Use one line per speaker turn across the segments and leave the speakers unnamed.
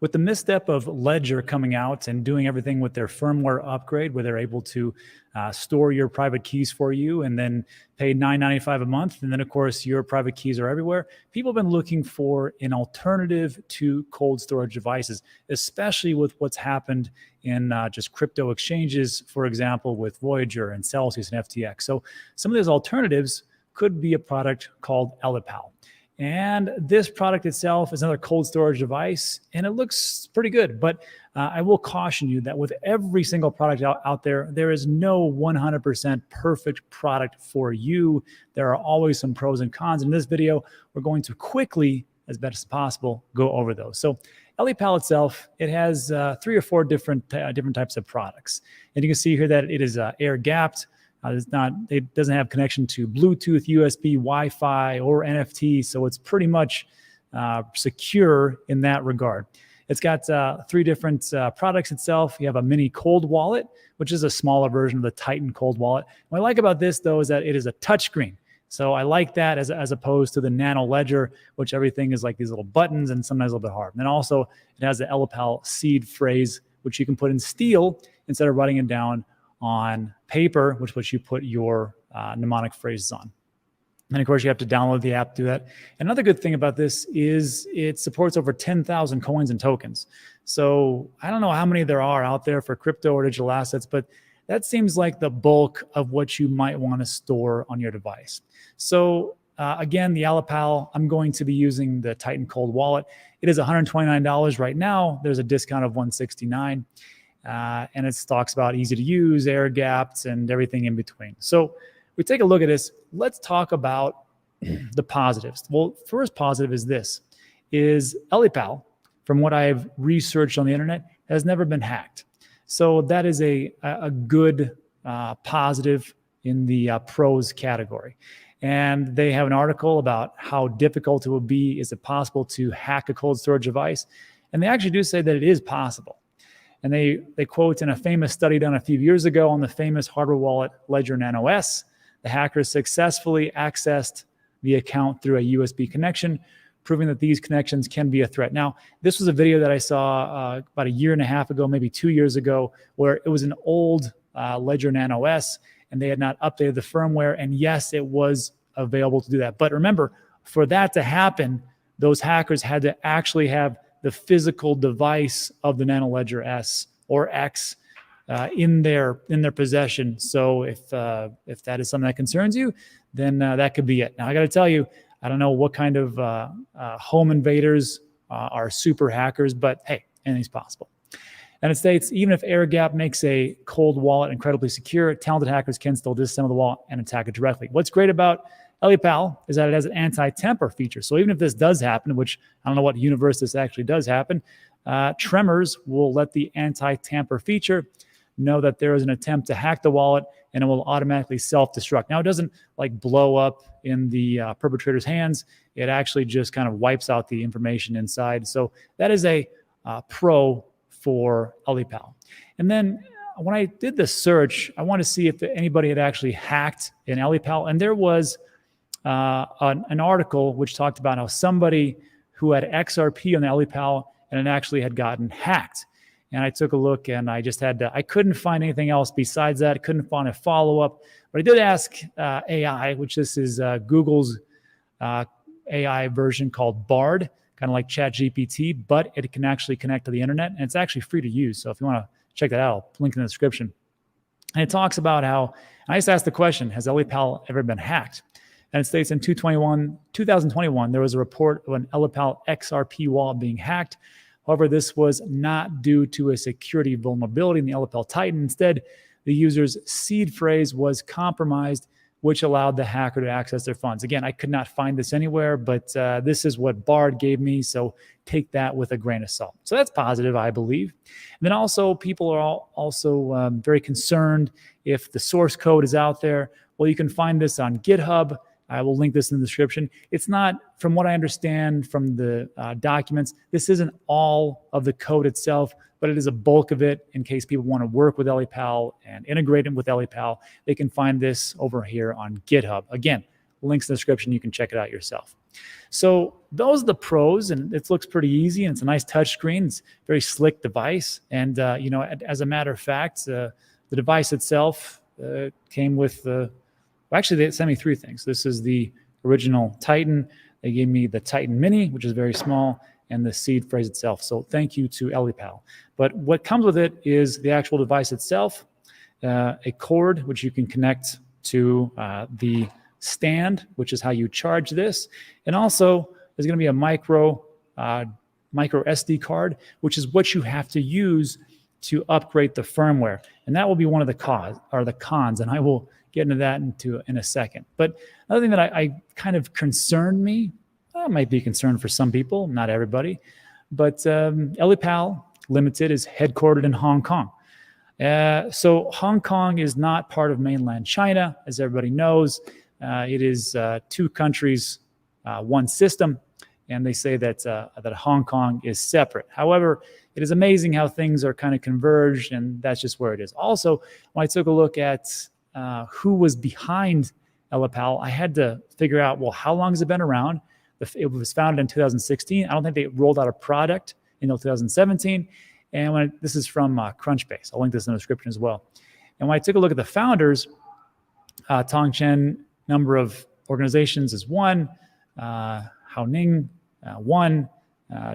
With the misstep of Ledger coming out and doing everything with their firmware upgrade, where they're able to store your private keys for you and then pay $9.95 a month, and then of course your private keys are everywhere, people have been looking for an alternative to cold storage devices, especially with what's happened in just crypto exchanges, for example, with Voyager and Celsius and FTX. So some of those alternatives could be a product called Ellipal. And this product itself is another cold storage device, and it looks pretty good. But I will caution you that with every single product out there, there is no 100% perfect product for you. There are always some pros and cons. In this video, we're going to quickly, as best as possible, go over those. So Ellipal itself, it has 3 or 4 different types of products. And you can see here that it is air gapped. It doesn't have connection to Bluetooth, USB, Wi-Fi, or NFT, so it's pretty much secure in that regard. It's got 3 different products itself. You have a mini cold wallet, which is a smaller version of the Titan cold wallet. What I like about this, though, is that it is a touchscreen. So I like that as opposed to the Nano Ledger, which everything is like these little buttons and sometimes a little bit hard. And then also it has the Ellipal seed phrase, which you can put in steel instead of writing it down on paper, which you put your mnemonic phrases on. And of course, you have to download the app to do that. Another good thing about this is it supports over 10,000 coins and tokens. So I don't know how many there are out there for crypto or digital assets, but that seems like the bulk of what you might want to store on your device. So again, the Ellipal, I'm going to be using the Titan Cold Wallet. It is $129 right now. There's a discount of $169. And it talks about easy to use, air gapped, and everything in between. So we take a look at this. Let's talk about the positives. Well, first positive is this, is Ellipal, from what I've researched on the internet, has never been hacked. So that is a good positive in the pros category. And they have an article about how difficult it would be, is it possible to hack a cold storage device? And they actually do say that it is possible. And they quote, in a famous study done a few years ago on the famous hardware wallet Ledger Nano S, the hackers successfully accessed the account through a USB connection, proving that these connections can be a threat. Now, this was a video that I saw about 1.5 years ago, maybe 2 years ago, where it was an old Ledger Nano S, and they had not updated the firmware. And yes, it was available to do that. But remember, for that to happen, those hackers had to actually have the physical device of the Nano Ledger S or X in their possession. So if that is something that concerns you, then that could be it. Now, I got to tell you, I don't know what kind of home invaders are super hackers, but hey, anything's possible. And it states, even if air gap makes a cold wallet incredibly secure, talented hackers can still disassemble the wallet and attack it directly. What's great about Ellipal is that it has an anti-tamper feature. So even if this does happen, which I don't know what universe this actually does happen, Tremors will let the anti-tamper feature know that there is an attempt to hack the wallet, and it will automatically self-destruct. Now, it doesn't like blow up in the perpetrator's hands. It actually just kind of wipes out the information inside. So that is a pro for Ellipal. And then when I did the search, I wanted to see if anybody had actually hacked an Ellipal, and there was an article which talked about how somebody who had XRP on the Ellipal and it actually had gotten hacked. And I took a look, and I just had to, I couldn't find anything else besides that. I couldn't find a follow-up. But I did ask AI, which this is Google's AI version called Bard, kind of like ChatGPT, but it can actually connect to the internet, and it's actually free to use. So if you want to check that out, I'll link in the description. And it talks about how, I just asked the question, has Ellipal ever been hacked? And it states in 2021, there was a report of an Ellipal XRP wallet being hacked. However, this was not due to a security vulnerability in the Ellipal Titan. Instead, the user's seed phrase was compromised, which allowed the hacker to access their funds. Again, I could not find this anywhere, but this is what Bard gave me, so take that with a grain of salt. So that's positive, I believe. And then also, people are also very concerned if the source code is out there. Well, you can find this on GitHub. I will link this in the description. It's not, from what I understand from the documents, this isn't all of the code itself, but it is a bulk of it in case people want to work with Ellipal and integrate it with Ellipal. They can find this over here on GitHub. Again, links in the description. You can check it out yourself. So those are the pros, and it looks pretty easy, and it's a nice touch screen. It's a very slick device. And, as a matter of fact, the device itself came with actually, they sent me 3 things. This is the original Titan. They gave me the Titan Mini, which is very small, and the seed phrase itself. So thank you to Ellipal. But what comes with it is the actual device itself, a cord which you can connect to the stand, which is how you charge this. And also there's going to be a micro SD card, which is what you have to use to upgrade the firmware. And that will be one of the cons, and I will get into that in a second. But another thing that I kind of concerned me, might be a concern for some people, not everybody, but Ellipal Limited is headquartered in Hong Kong. So Hong Kong is not part of mainland China, as everybody knows. It is 2 countries, 1 system, and they say that Hong Kong is separate. However, it is amazing how things are kind of converged, and that's just where it is. Also, when I took a look at who was behind Ellipal, I had to figure out, well, how long has it been around? It was founded in 2016. I don't think they rolled out a product until 2017. And this is from Crunchbase. I'll link this in the description as well. And when I took a look at the founders, Tong Chen, number of organizations is 1, Hao Ning, 1,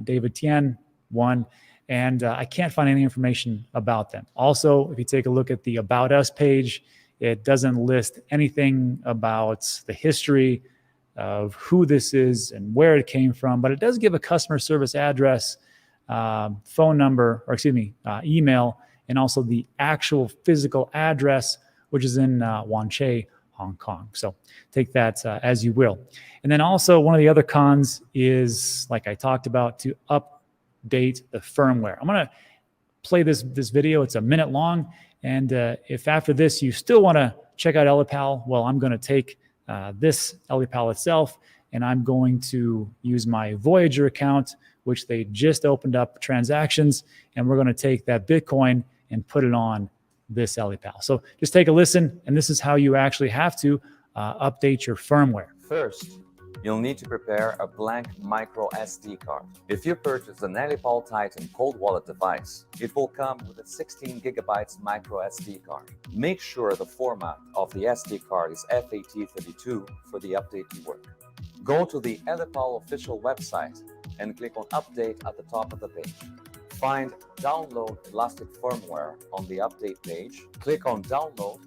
David Tian, 1, and I can't find any information about them. Also, if you take a look at the About Us page, it doesn't list anything about the history of who this is and where it came from, but it does give a customer service address, phone number, or email, and also the actual physical address, which is in Wan Chai, Hong Kong. So take that as you will. And then also one of the other cons is, like I talked about, to update the firmware. I'm going to play this video. It's a minute long. And if after this you still want to check out Ellipal, well, I'm going to take this Ellipal itself, and I'm going to use my Voyager account, which they just opened up transactions, and we're going to take that Bitcoin and put it on this Ellipal. So just take a listen, and this is how you actually have to update your firmware.
First, you'll need to prepare a blank micro SD card. If you purchase an Ellipal Titan cold wallet device, it will come with a 16 gigabytes micro SD card. Make sure the format of the SD card is FAT32 for the update to work. Go to the Ellipal official website and click on Update at the top of the page. Find Download Elastic Firmware on the update page. Click on Download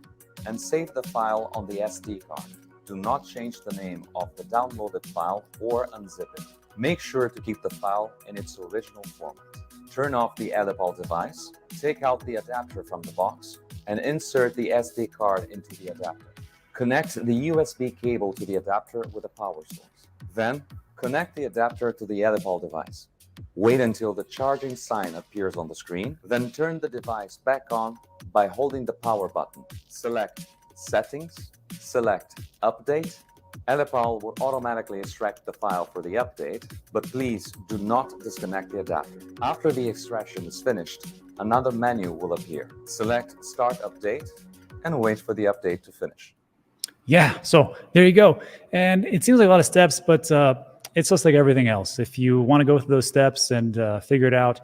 and save the file on the SD card. Do not change the name of the downloaded file or unzip it. Make sure to keep the file in its original format. Turn off the Ellipal device, take out the adapter from the box, and insert the SD card into the adapter. Connect the USB cable to the adapter with a power source. Then, connect the adapter to the Ellipal device. Wait until the charging sign appears on the screen, then turn the device back on by holding the power button. Select Settings, select Update. Ellipal will automatically extract the file for the update, but please do not disconnect the adapter. After the extraction is finished, another menu will appear. Select Start Update and wait for the update to finish.
Yeah, so there you go. And it seems like a lot of steps, but it's just like everything else. If you want to go through those steps and figure it out,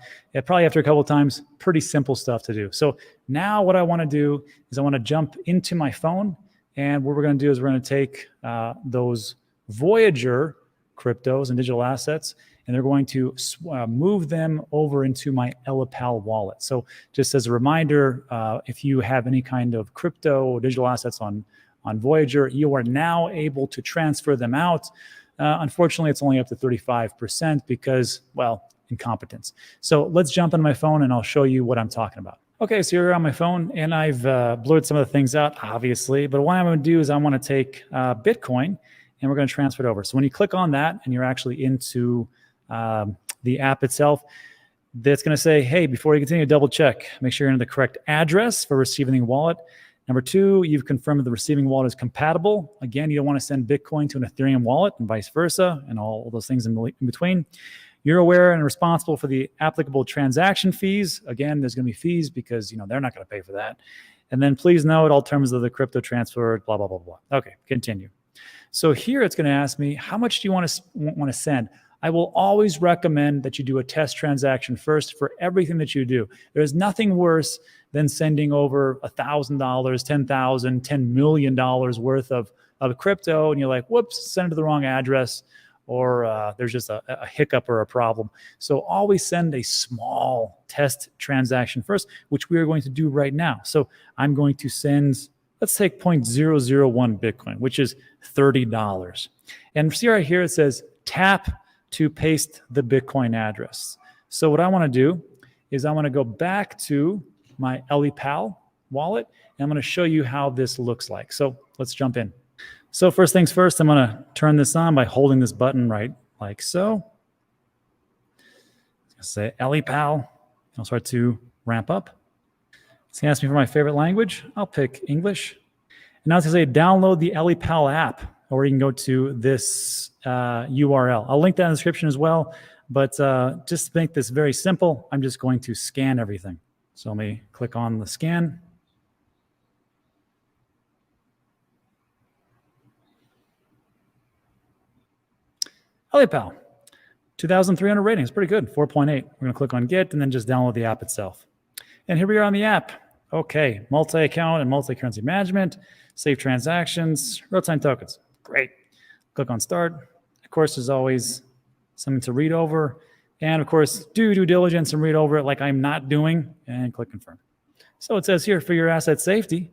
probably after a couple of times, pretty simple stuff to do. So now what I want to do is I want to jump into my phone, and what we're going to do is we're going to take those Voyager cryptos and digital assets, and they're going to move them over into my Ellipal wallet. So just as a reminder, if you have any kind of crypto or digital assets on Voyager, you are now able to transfer them out. Unfortunately, it's only up to 35% because, well, incompetence. So let's jump on my phone and I'll show you what I'm talking about. Okay, so here on my phone, and I've blurred some of the things out, obviously, but what I'm going to do is I want to take Bitcoin and we're going to transfer it over. So when you click on that and you're actually into the app itself, that's going to say, hey, before you continue, double check. Make sure you're in the correct address for receiving the wallet. Number 2, you've confirmed that the receiving wallet is compatible. Again, you don't want to send Bitcoin to an Ethereum wallet and vice versa and all those things in between. You're aware and responsible for the applicable transaction fees. Again, there's going to be fees because they're not going to pay for that. And then please note all terms of the crypto transfer, blah, blah, blah, blah. Okay, continue. So here it's going to ask me, how much do you want to send? I will always recommend that you do a test transaction first for everything that you do. There's nothing worse than sending over $1,000, $10,000, $10 million worth of crypto, and you're like, whoops, send it to the wrong address, or there's just a hiccup or a problem. So always send a small test transaction first, which we are going to do right now. So I'm going to send, let's take 0.001 Bitcoin, which is $30. And see right here, it says tap to paste the Bitcoin address. So what I want to do is I want to go back to my Ellipal wallet, and I'm going to show you how this looks like. So let's jump in. So first things first, I'm going to turn this on by holding this button right like so. Say Ellipal. I'll start to ramp up. It's going to ask me for my favorite language. I'll pick English. And now it's going to say download the Ellipal app, or you can go to this URL. I'll link that in the description as well. But just to make this very simple, I'm just going to scan everything. So let me click on the scan. Ellipal, 2,300 ratings, pretty good, 4.8. We're going to click on Get and then just download the app itself. And here we are on the app. Okay, multi-account and multi-currency management, save transactions, real-time tokens. Great. Click on Start. Of course, there's always something to read over. And of course, do due diligence and read over it like I'm not doing, and click Confirm. So it says here, for your asset safety,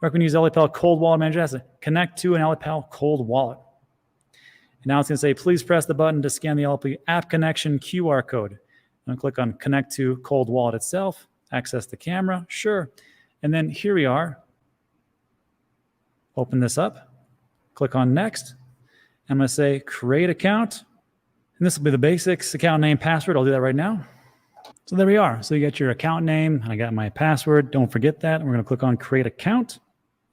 recommend use Ellipal Cold Wallet Manager Asset. Connect to an Ellipal Cold Wallet. And now it's going to say, please press the button to scan the Ellipal app connection QR code. I'm going to click on Connect to Cold Wallet itself, access the camera, sure. And then here we are. Open this up, click on Next. I'm going to say, create account. And this will be the basics, account name, password. I'll do that right now. So there we are. So you get your account name, and I got my password. Don't forget that. We're going to click on Create Account.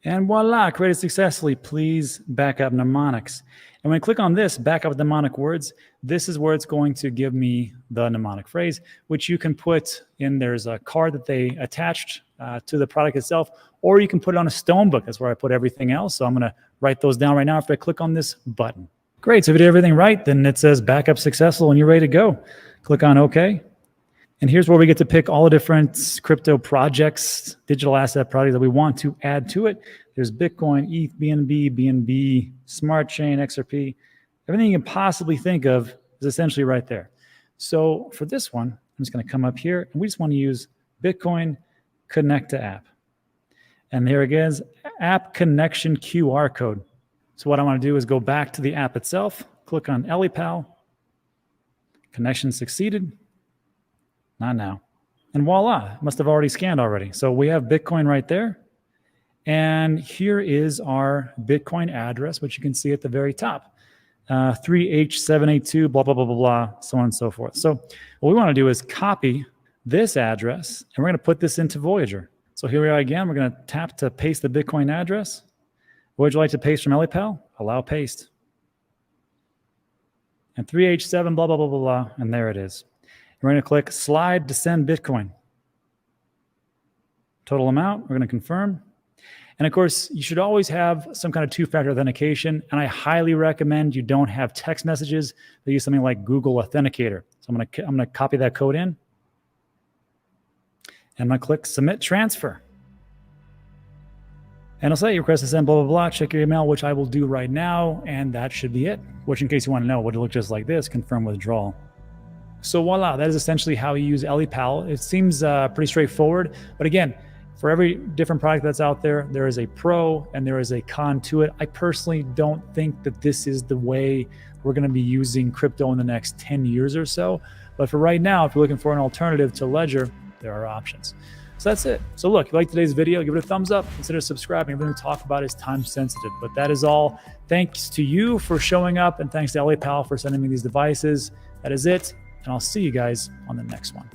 And voila, created successfully. Please back up mnemonics. And when I click on this, back up mnemonic words, this is where it's going to give me the mnemonic phrase, which you can put in, there's a card that they attached to the product itself, or you can put it on a stone book. That's where I put everything else. So I'm going to write those down right now after I click on this button. Great, so if you did everything right, then it says backup successful and you're ready to go. Click on OK. And here's where we get to pick all the different crypto projects, digital asset projects that we want to add to it. There's Bitcoin, ETH, BNB, Smart Chain, XRP. Everything you can possibly think of is essentially right there. So for this one, I'm just going to come up here, and we just want to use Bitcoin Connect to App. And there it is, App Connection QR code. So what I want to do is go back to the app itself, click on Ellipal, connection succeeded, not now. And voila, must have already scanned already. So we have Bitcoin right there. And here is our Bitcoin address, which you can see at the very top, 3H782, blah, blah, blah, blah, blah, so on and so forth. So what we want to do is copy this address, and we're going to put this into Voyager. So here we are again. We're going to tap to paste the Bitcoin address. Would you like to paste from Ellipal? Allow paste. And 3H7, blah, blah, blah, blah, blah, and there it is. We're going to click Slide to send Bitcoin. Total amount, we're going to confirm. And of course, you should always have some kind of two-factor authentication, and I highly recommend you don't have text messages, but use something like Google Authenticator. So I'm going to copy that code in, and I'm going to click Submit Transfer. And it'll say you request to send blah, blah, blah, check your email, which I will do right now, and that should be it. Which, in case you want to know, would it look just like this, confirm withdrawal. So voila, that is essentially how you use Ellipal. It seems pretty straightforward, but again, for every different product that's out there, there is a pro and there is a con to it. I personally don't think that this is the way we're going to be using crypto in the next 10 years or so. But for right now, if you're looking for an alternative to Ledger, there are options. So that's it. So look, if you like today's video, give it a thumbs up, consider subscribing. Everything we talk about is time sensitive, but that is all. Thanks to you for showing up, and thanks to Ellipal for sending me these devices. That is it, and I'll see you guys on the next one.